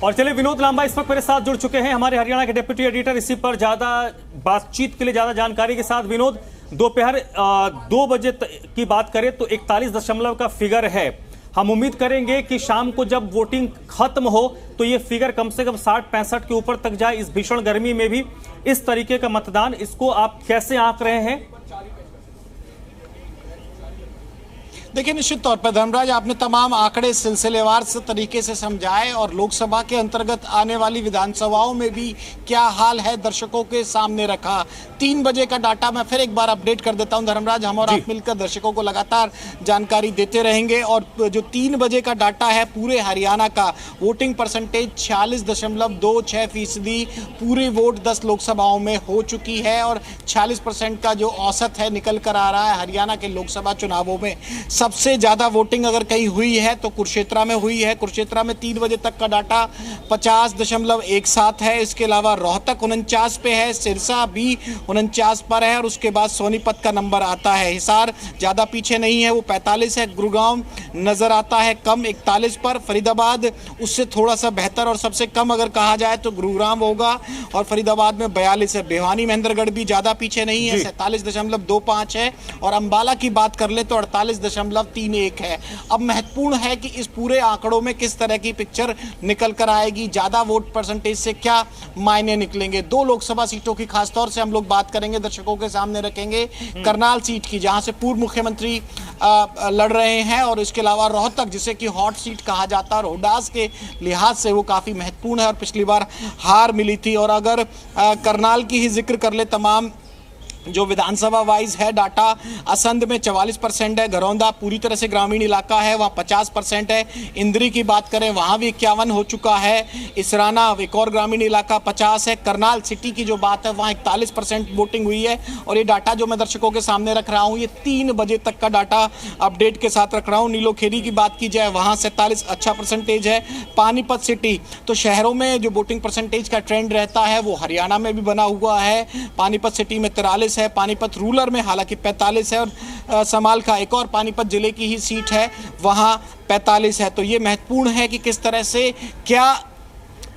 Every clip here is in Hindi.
और चलिए, विनोद लांबा इस वक्त मेरे साथ जुड़ चुके हैं, हमारे हरियाणा के डिप्टी एडिटर। इसी पर ज्यादा बातचीत के लिए, ज्यादा जानकारी के साथ विनोद, दोपहर 2 बजे की बात करें तो 41 का फिगर है। हम उम्मीद करेंगे कि शाम को जब वोटिंग खत्म हो तो ये फिगर कम से कम 60-65 के ऊपर तक जाए। इस भीषण गर्मी में भी इस तरीके का मतदान, इसको आप कैसे आंक रहे हैं? देखिए, निश्चित तौर पर धर्मराज, आपने तमाम आंकड़े सिलसिलेवार से तरीके से समझाए और लोकसभा के अंतर्गत आने वाली विधानसभाओं में भी क्या हाल है दर्शकों के सामने रखा। 3 बजे का डाटा मैं फिर एक बार अपडेट कर देता हूं धर्मराज, हम और आप मिलकर दर्शकों को लगातार जानकारी देते रहेंगे। और जो 3 बजे का डाटा है पूरे हरियाणा का, वोटिंग परसेंटेज 46.26%, पूरे वोट 10 लोकसभाओं में हो चुकी है और 46% का जो औसत है निकल कर आ रहा है हरियाणा के लोकसभा चुनावों में। सबसे ज्यादा वोटिंग अगर कहीं हुई है तो कुरुक्षेत्र में हुई है। कुरुक्षेत्र में 3 बजे तक का डाटा 50.17 है। इसके अलावा रोहतक 49 पे है, सिरसा भी 49 पर है और उसके बाद सोनीपत का नंबर आता है। हिसार ज्यादा पीछे नहीं है, वो 45 है। गुरुग्राम नजर आता है कम 41 पर। फरीदाबाद उससे थोड़ा सा बेहतर और सबसे कम अगर कहा जाए तो गुरुग्राम होगा और फरीदाबाद में 42 है। भिवानी महेंद्रगढ़ भी ज्यादा पीछे नहीं है, 47.25 है। और अंबाला की बात कर ले तो 48.31 है। अब महत्वपूर्ण है कि इस पूरे आंकड़ों में किस तरह की पिक्चर निकल कर आएगी, ज्यादा वोट परसेंटेज से क्या मायने निकलेंगे। 2 लोकसभा सीटों की खासतौर से हम लोग बात करेंगे, दर्शकों के सामने रखेंगे। करनाल सीट की, जहां से पूर्व मुख्यमंत्री लड़ रहे हैं, और इसके अलावा रोहतक, जिसे कि हॉट सीट कहा जाता है और हुडास के लिहाज से वो काफी महत्वपूर्ण है और पिछली बार हार मिली थी। और अगर करनाल की ही जिक्र कर ले, तमाम जो विधानसभा वाइज है डाटा, असंध में 44% है, घरौंदा पूरी तरह से ग्रामीण इलाका है, वहाँ 50% है। इंद्री की बात करें वहाँ भी 51 हो चुका है। इसराना एक और ग्रामीण इलाका 50 है। करनाल सिटी की जो बात है वहाँ 41% वोटिंग हुई है। और ये डाटा जो मैं दर्शकों के सामने रख रहा हूँ, ये 3 बजे तक का डाटा अपडेट के साथ रख रहा हूँ। नीलोखेरी की बात की जाए वहाँ 47 अच्छा परसेंटेज है। पानीपत सिटी, तो शहरों में जो वोटिंग परसेंटेज का ट्रेंड रहता है वो हरियाणा में भी बना हुआ है। पानीपत सिटी में 43 है। पानीपत रूरल में हालांकि 45 है और समालखा एक और पानीपत जिले की ही सीट है, वहां 45 है। तो ये महत्वपूर्ण है कि किस तरह से क्या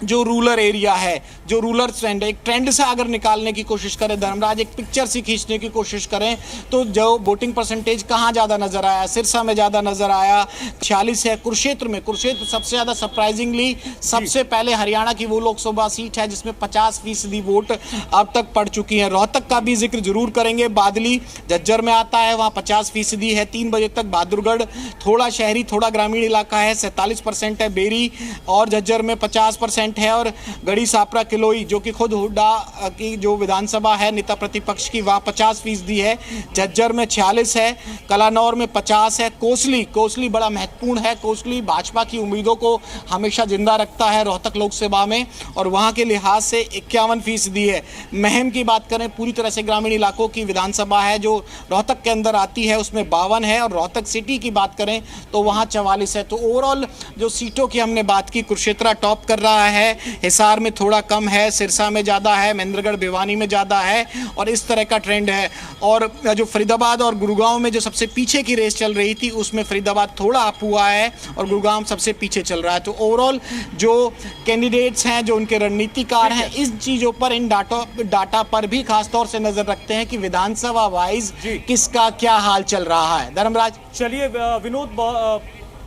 जो रूरल एरिया है, जो रूरल ट्रेंड है, एक ट्रेंड से अगर निकालने की कोशिश करें धर्मराज, एक पिक्चर सी खींचने की कोशिश करें तो जो वोटिंग परसेंटेज कहाँ ज़्यादा नजर आया, सिरसा में ज़्यादा नजर आया 46 है। कुरुक्षेत्र में, कुरुक्षेत्र सबसे ज़्यादा सरप्राइजिंगली सबसे पहले हरियाणा की वो लोकसभा सीट है जिसमें 50% वोट अब तक पड़ चुकी है। रोहतक का भी जिक्र जरूर करेंगे, बादली झज्जर में आता है, वहाँ 50% है। 3 बजे तक बहादुरगढ़ थोड़ा शहरी थोड़ा ग्रामीण इलाका है, 47% है। बेरी और झज्जर में 50% है। और गढ़ी सापरा किलोई, जो कि खुद हुड्डा की जो विधानसभा है नेता प्रतिपक्ष की, वहाँ 50% है। झज्जर में 46 है। कलानौर में 50 है। कोसली बड़ा महत्वपूर्ण है। कोसली भाजपा की उम्मीदों को हमेशा जिंदा रखता है रोहतक लोकसभा में और वहाँ के लिहाज से 51% है। महम की बात करें, पूरी तरह से ग्रामीण इलाकों की विधानसभा है जो रोहतक के अंदर आती है, उसमें 52 है। और रोहतक सिटी की बात करें तो वहाँ 44 है। तो ओवरऑल जो सीटों की हमने बात की, कुरुक्षेत्र टॉप कर रहा है, हिसार में थोड़ा कम है, सिरसा में ज़्यादा है, महेंद्रगढ़ भिवानी में ज़्यादा है और इस तरह का ट्रेंड है। और जो फरीदाबाद और गुरुग्राम में जो सबसे पीछे की रेस चल रही थी, उसमें फरीदाबाद थोड़ा अप हुआ है और गुरुग्राम सबसे पीछे चल रहा है। तो ओवरऑल जो कैंडिडेट्स हैं, जो उनके रणनीतिकार हैं, इस चीज़ों पर, इन डाटा पर भी खासतौर से नज़र रखते हैं कि विधानसभा वाइज किसका क्या हाल चल रहा है। धर्मराज, चलिए विनोद, बहुत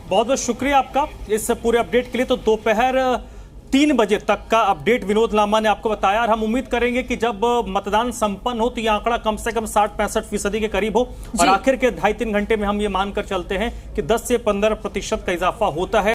बहुत शुक्रिया आपका इस पूरे अपडेट के लिए। तो दोपहर 3 बजे तक का अपडेट विनोद लांबा ने आपको बताया और हम उम्मीद करेंगे कि जब मतदान संपन्न हो तो ये आंकड़ा कम से कम 60-65% के करीब हो और आखिर के 2.5-3 घंटे में हम ये मानकर चलते हैं कि 10 से 15% का इजाफा होता है।